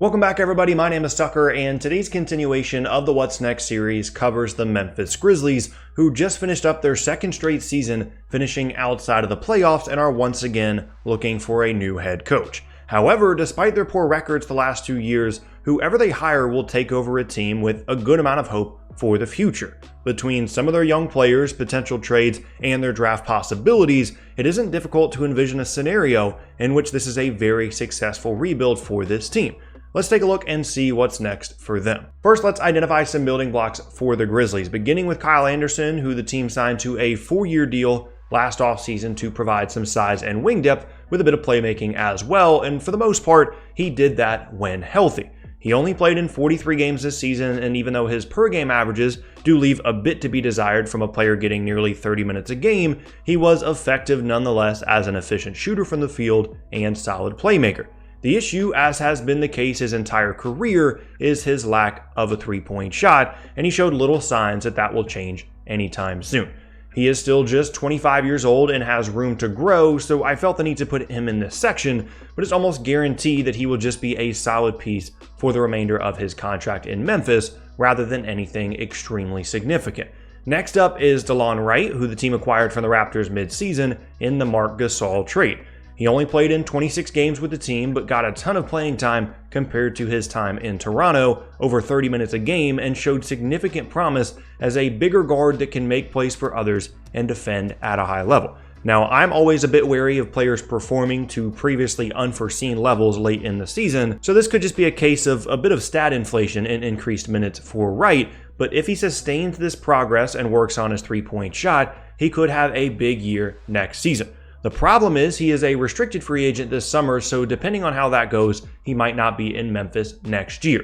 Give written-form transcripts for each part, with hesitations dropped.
Welcome back, everybody. My name is Tucker, and today's continuation of the What's Next series covers the Memphis Grizzlies, who just finished up their second straight season, finishing outside of the playoffs and are once again looking for a new head coach. However, despite their poor records the last 2 years, whoever they hire will take over a team with a good amount of hope for the future. Between some of their young players, potential trades, and their draft possibilities, it isn't difficult to envision a scenario in which this is a very successful rebuild for this team. Let's take a look and see what's next for them. First, let's identify some building blocks for the Grizzlies, beginning with Kyle Anderson, who the team signed to a 4-year deal last offseason to provide some size and wing depth with a bit of playmaking as well, and for the most part, he did that when healthy. He only played in 43 games this season, and even though his per-game averages do leave a bit to be desired from a player getting nearly 30 minutes a game, he was effective nonetheless as an efficient shooter from the field and solid playmaker. The issue, as has been the case his entire career, is his lack of a three-point shot, and he showed little signs that that will change anytime soon. He is still just 25 years old and has room to grow, so I felt the need to put him in this section, but it's almost guaranteed that he will just be a solid piece for the remainder of his contract in Memphis, rather than anything extremely significant. Next up is DeLon Wright, who the team acquired from the Raptors mid-season in the Marc Gasol trade. He only played in 26 games with the team, but got a ton of playing time compared to his time in Toronto, over 30 minutes a game, and showed significant promise as a bigger guard that can make plays for others and defend at a high level. Now, I'm always a bit wary of players performing to previously unforeseen levels late in the season, so this could just be a case of a bit of stat inflation and increased minutes for Wright, but if he sustains this progress and works on his three-point shot, he could have a big year next season. The problem is he is a restricted free agent this summer, so depending on how that goes, he might not be in Memphis next year.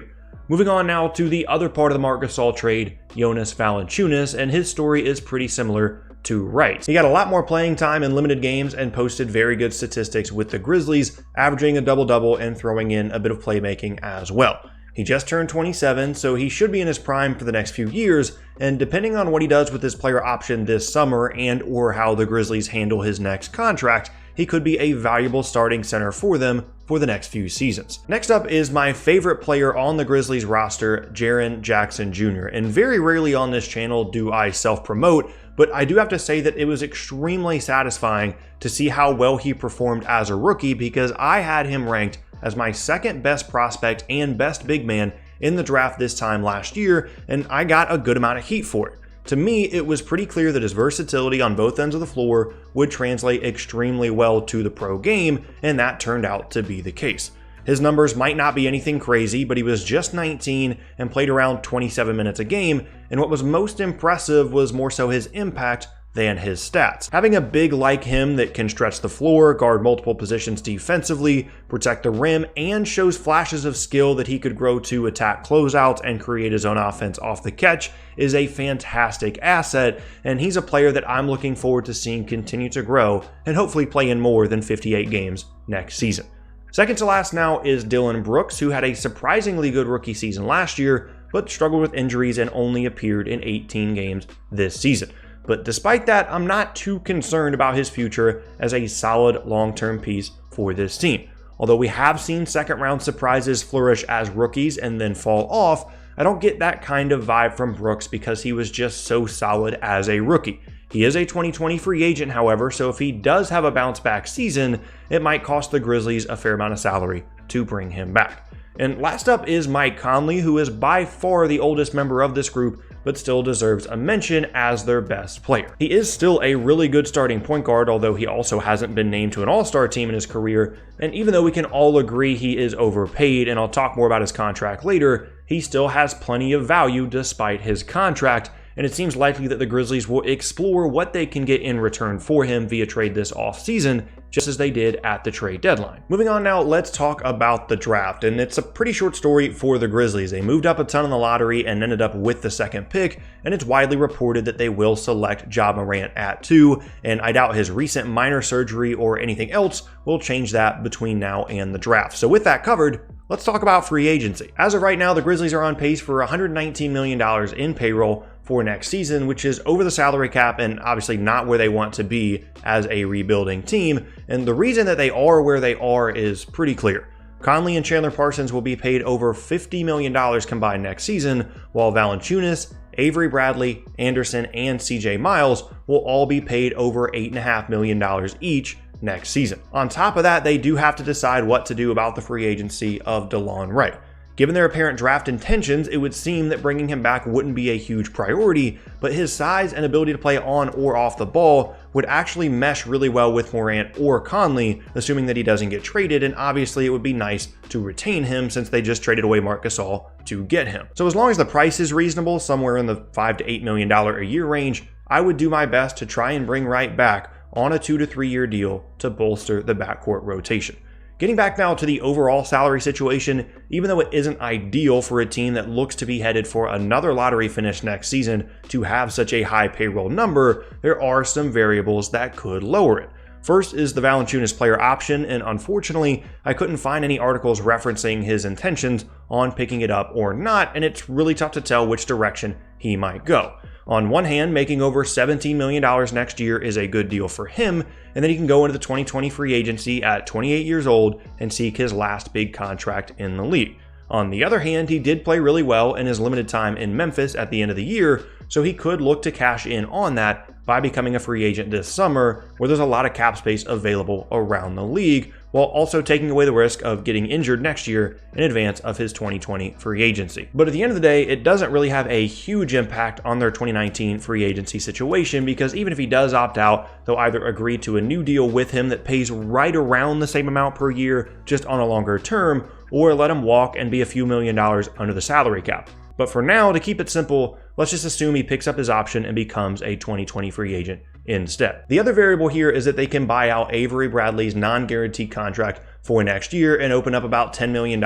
Moving on now to the other part of the Marc Gasol trade, Jonas Valanciunas, and his story is pretty similar to Wright. He got a lot more playing time in limited games and posted very good statistics with the Grizzlies, averaging a double-double and throwing in a bit of playmaking as well. He just turned 27, so he should be in his prime for the next few years, and depending on what he does with his player option this summer and or how the Grizzlies handle his next contract, he could be a valuable starting center for them for the next few seasons. Next up is my favorite player on the Grizzlies roster, Jaren Jackson Jr., and very rarely on this channel do I self-promote, but I do have to say that it was extremely satisfying to see how well he performed as a rookie, because I had him ranked as my second best prospect and best big man in the draft this time last year, and I got a good amount of heat for it. To me, it was pretty clear that his versatility on both ends of the floor would translate extremely well to the pro game, and that turned out to be the case. His numbers might not be anything crazy, but he was just 19 and played around 27 minutes a game, and what was most impressive was more so his impact than his stats. Having a big like him that can stretch the floor, guard multiple positions defensively, protect the rim, and shows flashes of skill that he could grow to attack closeouts and create his own offense off the catch is a fantastic asset, and he's a player that I'm looking forward to seeing continue to grow and hopefully play in more than 58 games next season. Second to last now is Dillon Brooks, who had a surprisingly good rookie season last year, but struggled with injuries and only appeared in 18 games this season. But despite that, I'm not too concerned about his future as a solid long-term piece for this team. Although we have seen second-round surprises flourish as rookies and then fall off, I don't get that kind of vibe from Brooks because he was just so solid as a rookie. He is a 2020 free agent, however, so if he does have a bounce-back season, it might cost the Grizzlies a fair amount of salary to bring him back. And last up is Mike Conley, who is by far the oldest member of this group, but still deserves a mention as their best player. He is still a really good starting point guard, although he also hasn't been named to an all-star team in his career, and even though we can all agree he is overpaid, and I'll talk more about his contract later, he still has plenty of value despite his contract, and it seems likely that the Grizzlies will explore what they can get in return for him via trade this offseason, just as they did at the trade deadline. Moving on now, let's talk about the draft, and it's a pretty short story for the Grizzlies. They moved up a ton in the lottery and ended up with the second pick, and it's widely reported that they will select Ja Morant at 2, and I doubt his recent minor surgery or anything else will change that between now and the draft. So with that covered, let's talk about free agency. As of right now, the Grizzlies are on pace for $119 million in payroll for next season, which is over the salary cap and obviously not where they want to be as a rebuilding team. And the reason that they are where they are is pretty clear. Conley and Chandler Parsons will be paid over $50 million combined next season, while Valanciunas, Avery Bradley, Anderson, and CJ Miles will all be paid over $8.5 million each next season. On top of that, they do have to decide what to do about the free agency of DeLon Wright. Given their apparent draft intentions, it would seem that bringing him back wouldn't be a huge priority, but his size and ability to play on or off the ball would actually mesh really well with Morant or Conley, assuming that he doesn't get traded, and obviously it would be nice to retain him since they just traded away Marc Gasol to get him. So as long as the price is reasonable, somewhere in the $5 to $8 million a year range, I would do my best to try and bring Wright back on a 2 to 3 year deal to bolster the backcourt rotation. Getting back now to the overall salary situation, even though it isn't ideal for a team that looks to be headed for another lottery finish next season to have such a high payroll number, there are some variables that could lower it. First is the Valanciunas player option, and unfortunately, I couldn't find any articles referencing his intentions on picking it up or not, and it's really tough to tell which direction he might go. On one hand, making over $17 million next year is a good deal for him, and then he can go into the 2020 free agency at 28 years old and seek his last big contract in the league. On the other hand, he did play really well in his limited time in Memphis at the end of the year, so he could look to cash in on that by becoming a free agent this summer, where there's a lot of cap space available around the league, while also taking away the risk of getting injured next year in advance of his 2020 free agency. But at the end of the day, it doesn't really have a huge impact on their 2019 free agency situation, because even if he does opt out, they'll either agree to a new deal with him that pays right around the same amount per year, just on a longer term, or let him walk and be a few $1 million under the salary cap. But for now, to keep it simple, let's just assume he picks up his option and becomes a 2020 free agent instead. The other variable here is that they can buy out Avery Bradley's non-guaranteed contract for next year and open up about $10 million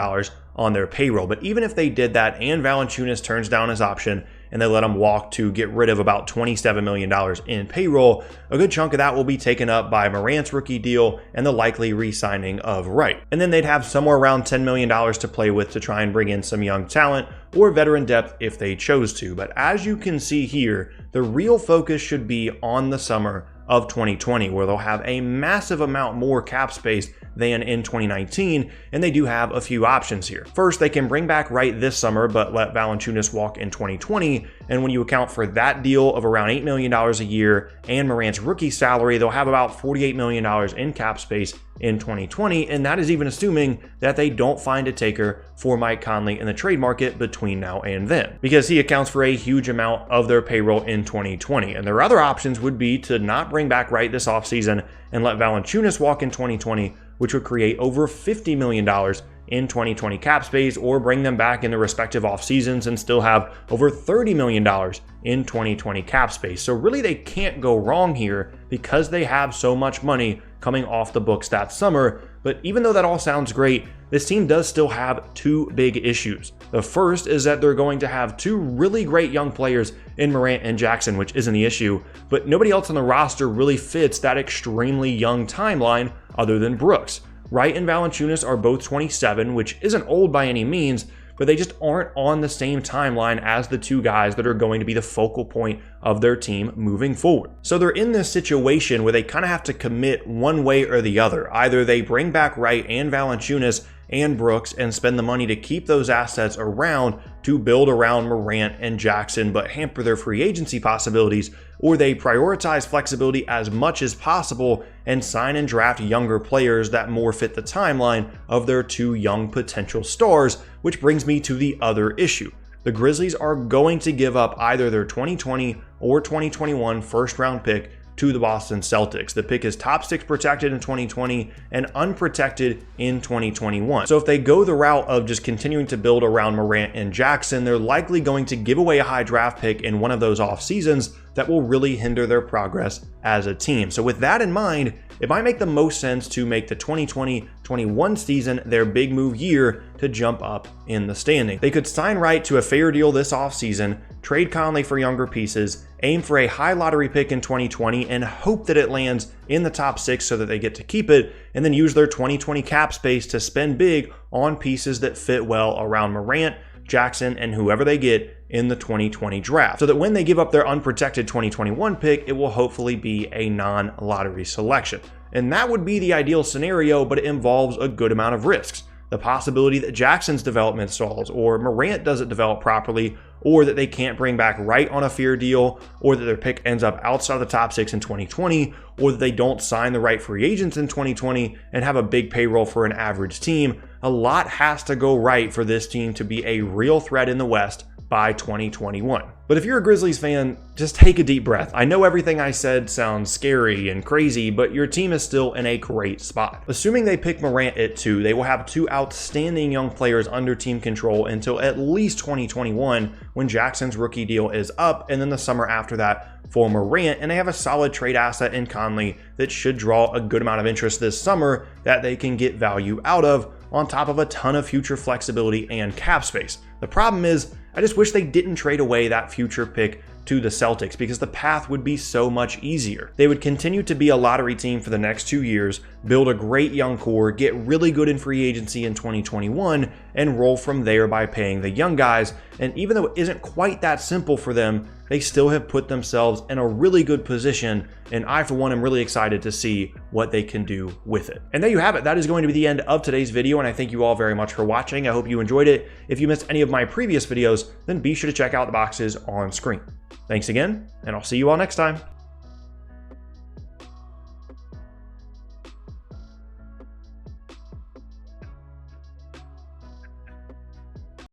on their payroll. But even if they did that and Valanciunas turns down his option and they let him walk to get rid of about $27 million in payroll, a good chunk of that will be taken up by Morant's rookie deal and the likely re-signing of Wright. And then they'd have somewhere around $10 million to play with to try and bring in some young talent or veteran depth if they chose to. But as you can see here, the real focus should be on the summer of 2020, where they'll have a massive amount more cap space than in 2019, and they do have a few options here. First, they can bring back Wright this summer, but let Valanciunas walk in 2020, and when you account for that deal of around $8 million a year and Morant's rookie salary, they'll have about $48 million in cap space in 2020, and that is even assuming that they don't find a taker for Mike Conley in the trade market between now and then, because he accounts for a huge amount of their payroll in 2020. And their other options would be to not bring back Wright this offseason and let Valanciunas walk in 2020, which would create over $50 million in 2020 cap space, or bring them back in the respective off seasons and still have over $30 million in 2020 cap space. So really they can't go wrong here because they have so much money coming off the books that summer. But even though that all sounds great, this team does still have two big issues. The first is that they're going to have two really great young players in Morant and Jackson, which isn't the issue, but nobody else on the roster really fits that extremely young timeline other than Brooks. Wright and Valanciunas are both 27, which isn't old by any means, but they just aren't on the same timeline as the two guys that are going to be the focal point of their team moving forward. So they're in this situation where they kind of have to commit one way or the other. Either they bring back Wright and Valanciunas and Brooks and spend the money to keep those assets around to build around Morant and Jackson but hamper their free agency possibilities, or they prioritize flexibility as much as possible and sign and draft younger players that more fit the timeline of their two young potential stars, which brings me to the other issue. The Grizzlies are going to give up either their 2020 or 2021 first round pick to the Boston Celtics. The pick is top 6 protected in 2020 and unprotected in 2021. So if they go the route of just continuing to build around Morant and Jackson, they're likely going to give away a high draft pick in one of those off seasons that will really hinder their progress as a team. So with that in mind, it might make the most sense to make the 2020-21 season their big move year to jump up in the standing. They could sign Wright to a fair deal this offseason, trade Conley for younger pieces, aim for a high lottery pick in 2020, and hope that it lands in the top 6 so that they get to keep it, and then use their 2020 cap space to spend big on pieces that fit well around Morant, Jackson, and whoever they get in the 2020 draft, so that when they give up their unprotected 2021 pick, it will hopefully be a non-lottery selection. And that would be the ideal scenario, but it involves a good amount of risks. the possibility that Jackson's development stalls, or Morant doesn't develop properly, or that they can't bring back Wright on a fair deal, or that their pick ends up outside of the top 6 in 2020, or that they don't sign the right free agents in 2020 and have a big payroll for an average team. A lot has to go right for this team to be a real threat in the West by 2021. But if you're a Grizzlies fan, just take a deep breath. I know everything I said sounds scary and crazy, but your team is still in a great spot. Assuming they pick Morant at 2, they will have 2 outstanding young players under team control until at least 2021, when Jackson's rookie deal is up, and then the summer after that for Morant, and they have a solid trade asset in Conley that should draw a good amount of interest this summer that they can get value out of, on top of a ton of future flexibility and cap space. The problem is, I just wish they didn't trade away that future pick to the Celtics, because the path would be so much easier. They would continue to be a lottery team for the next 2 years, build a great young core, get really good in free agency in 2021, and roll from there by paying the young guys. And even though it isn't quite that simple for them, they still have put themselves in a really good position, and I, for one, am really excited to see what they can do with it. And there you have it. That is going to be the end of today's video, and I thank you all very much for watching. I hope you enjoyed it. If you missed any of my previous videos, then be sure to check out the boxes on screen. Thanks again, and I'll see you all next time.